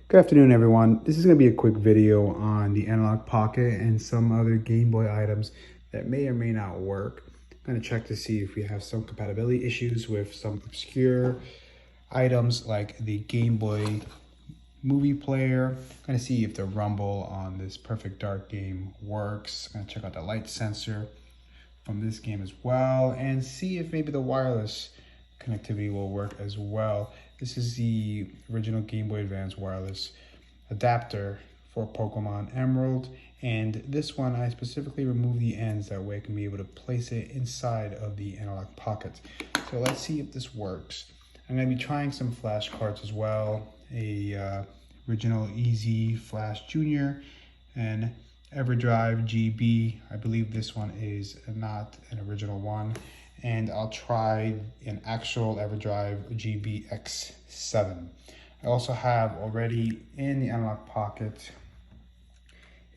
Good afternoon, everyone. This is going to be a quick video on the Analogue Pocket and some other Game Boy items that may or may not work. I'm going to check to see if we have some compatibility issues with some obscure items like the Game Boy movie player. I'm going to see if the rumble on this Perfect Dark game works. I'm going to check out the light sensor from this game as well and see if maybe the wireless connectivity will work as well. This is the original Game Boy Advance wireless adapter for Pokemon Emerald, and this one I specifically removed the ends that way I can be able to place it inside of the Analogue Pocket. So let's see if this works. I'm going to be trying some flash cards as well, a original Easy Flash Junior and EverDrive GB. I believe this one is not an original one. And I'll try an actual EverDrive GB X7. I also have already in the Analogue Pocket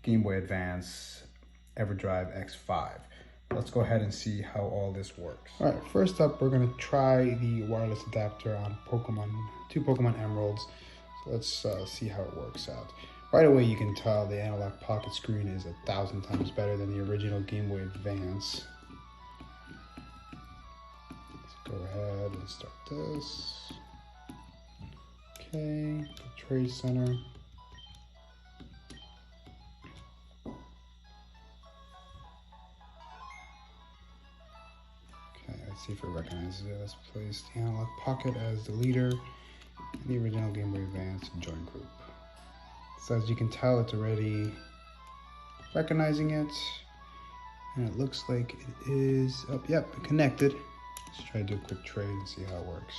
Game Boy Advance EverDrive X5. Let's go ahead and see how all this works. All right, first up, we're gonna try the wireless adapter on two Pokemon Emeralds. So let's see how it works out. Right away, you can tell the Analogue Pocket screen is 1,000 times better than the original Game Boy Advance. Go ahead and start this. Okay, the trade center. Okay, let's see if it recognizes it. Let's place the Analogue Pocket as the leader and the original Game Boy Advance join group. So as you can tell, it's already recognizing it, and it looks like it is up. Yep, connected. Let's try to do a quick trade and see how it works.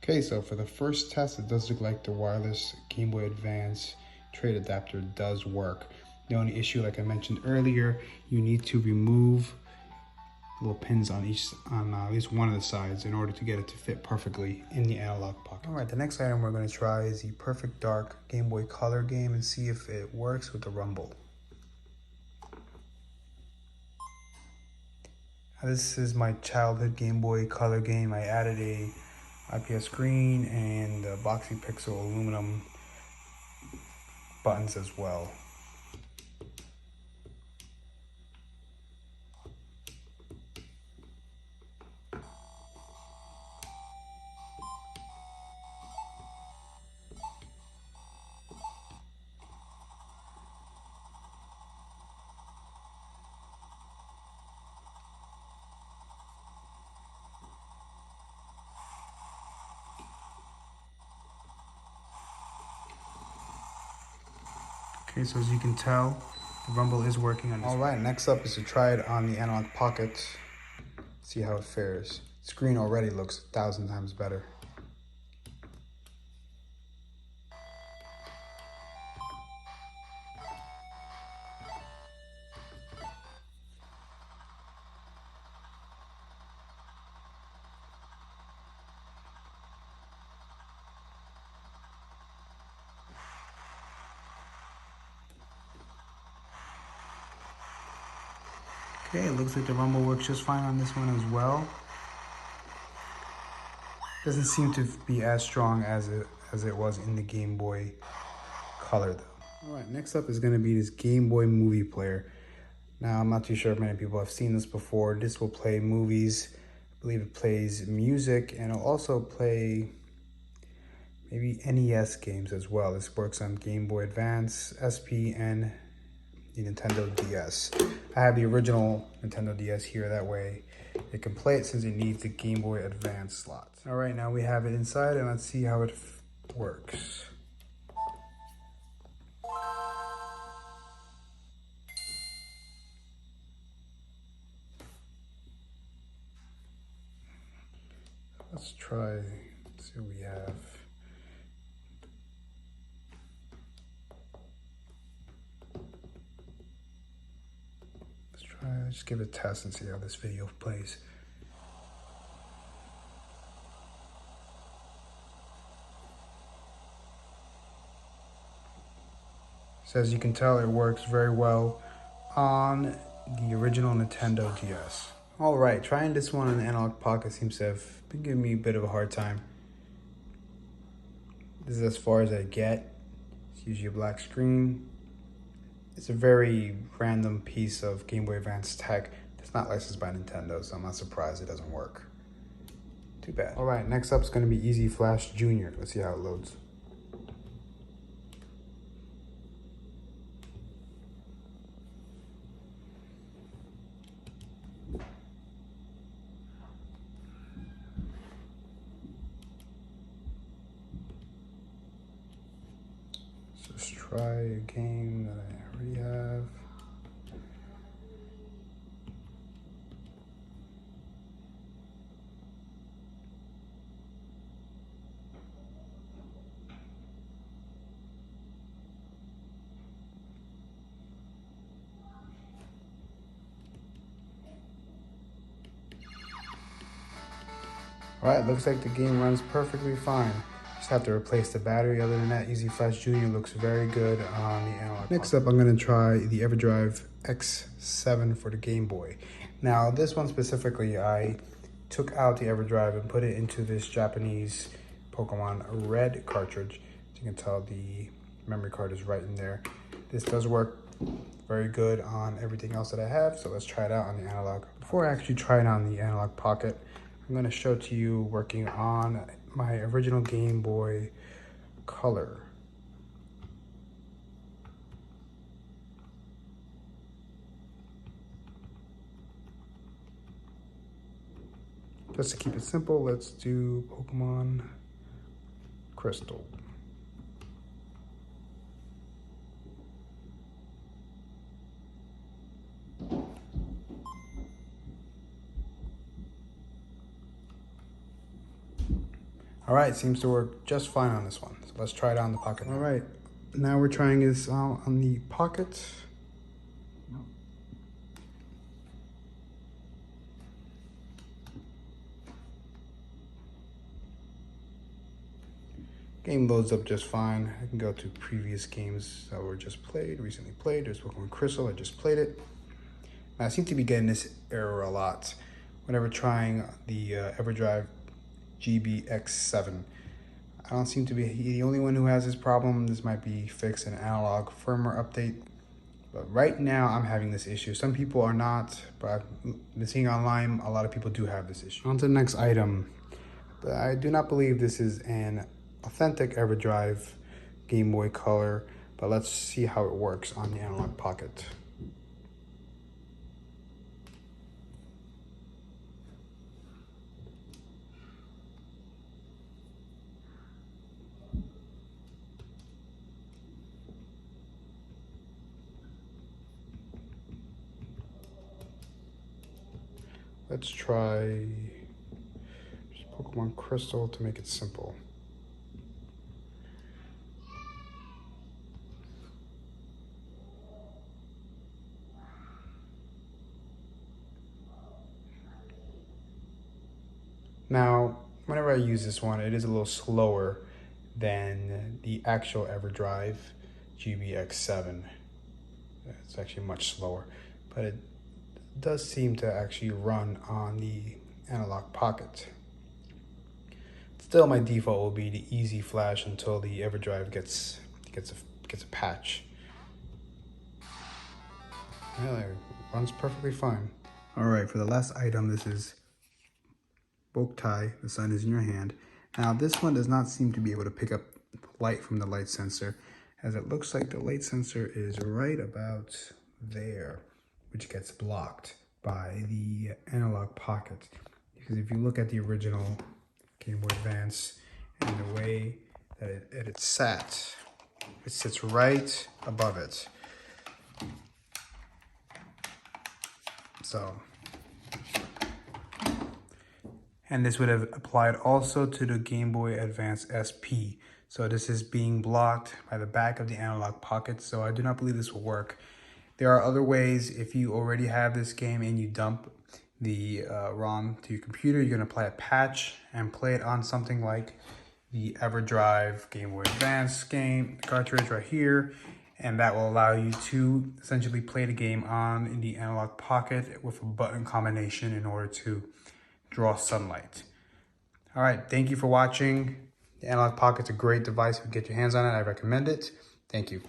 Okay, so for the first test, it does look like the wireless Game Boy Advance trade adapter does work. The only issue, like I mentioned earlier, you need to remove little pins on at least one of the sides in order to get it to fit perfectly in the Analogue Pocket. All right, the next item we're going to try is the Perfect Dark Game Boy Color game and see if it works with the rumble. This is my childhood Game Boy Color game. I added a IPS screen and boxy pixel aluminum buttons as well. Okay, so as you can tell, the rumble is working on this. All right, next up is to try it on the Analogue Pocket. See how it fares. The screen already looks 1,000 times better. Okay, it looks like the rumble works just fine on this one as well. Doesn't seem to be as strong as it was in the Game Boy Color though. All right, next up is going to be this Game Boy movie player. Now, I'm not too sure if many people have seen this before. This will play movies. I believe it plays music, and it'll also play maybe NES games as well. This works on Game Boy Advance, SP, and the Nintendo DS. I have the original Nintendo DS here, that way it can play it since it needs the Game Boy Advance slot. All right, now we have it inside, and let's see how it works. Let's try, see what we have. Let's just give it a test and see how this video plays. So as you can tell, it works very well on the original Nintendo DS. All right, trying this one on the Analogue Pocket seems to have been giving me a bit of a hard time. This is as far as I get. It's usually a black screen. It's a very random piece of Game Boy Advance tech that's not licensed by Nintendo, so I'm not surprised it doesn't work. Too bad. All right, next up is going to be Easy Flash Junior. Let's see how it loads. So let's try a game that I already have. All right, looks like the game runs perfectly fine. Just have to replace the battery. Other than that, Easy Flash Junior looks very good on the Analogue. Next up, I'm gonna try the EverDrive X7 for the Game Boy. Now, this one specifically, I took out the EverDrive and put it into this Japanese Pokemon Red cartridge. As you can tell, the memory card is right in there. This does work very good on everything else that I have, so let's try it out on the Analogue. Before I actually try it on the Analogue Pocket, I'm going to show to you working on my original Game Boy Color. Just to keep it simple, let's do Pokemon Crystal. All right, seems to work just fine on this one. So let's try it on the Pocket. All right, now we're trying this out on the Pocket. Game loads up just fine. I can go to previous games that were just played, recently played. There's Pokemon Crystal, I just played it. And I seem to be getting this error a lot whenever trying the EverDrive GBX7. I don't seem to be the only one who has this problem. This might be fixed in Analogue firmware update. But right now I'm having this issue. Some people are not, but I've been seeing online, a lot of people do have this issue. On to the next item. But I do not believe this is an authentic EverDrive Game Boy Color, but let's see how it works on the Analogue Pocket. Let's try Pokemon Crystal to make it simple. Now, whenever I use this one, it is a little slower than the actual EverDrive GBX7. It's actually much slower, but it does seem to actually run on the Analogue Pocket. Still, my default will be the Easy Flash until the EverDrive gets a patch. Yeah, it runs perfectly fine. All right, for the last item, this is Boktai, the sun is in your hand. Now this one does not seem to be able to pick up light from the light sensor, as it looks like the light sensor is right about there, which gets blocked by the Analogue Pocket. Because if you look at the original Game Boy Advance and the way that it sits right above it. So, and this would have applied also to the Game Boy Advance SP. So this is being blocked by the back of the Analogue Pocket, so I do not believe this will work. There are other ways. If you already have this game and you dump the ROM to your computer, you're gonna apply a patch and play it on something like the EverDrive Game Boy Advance game cartridge right here, and that will allow you to essentially play the game on the Analogue Pocket with a button combination in order to draw sunlight. All right, thank you for watching. The Analogue Pocket's a great device. If you get your hands on it, I recommend it. Thank you.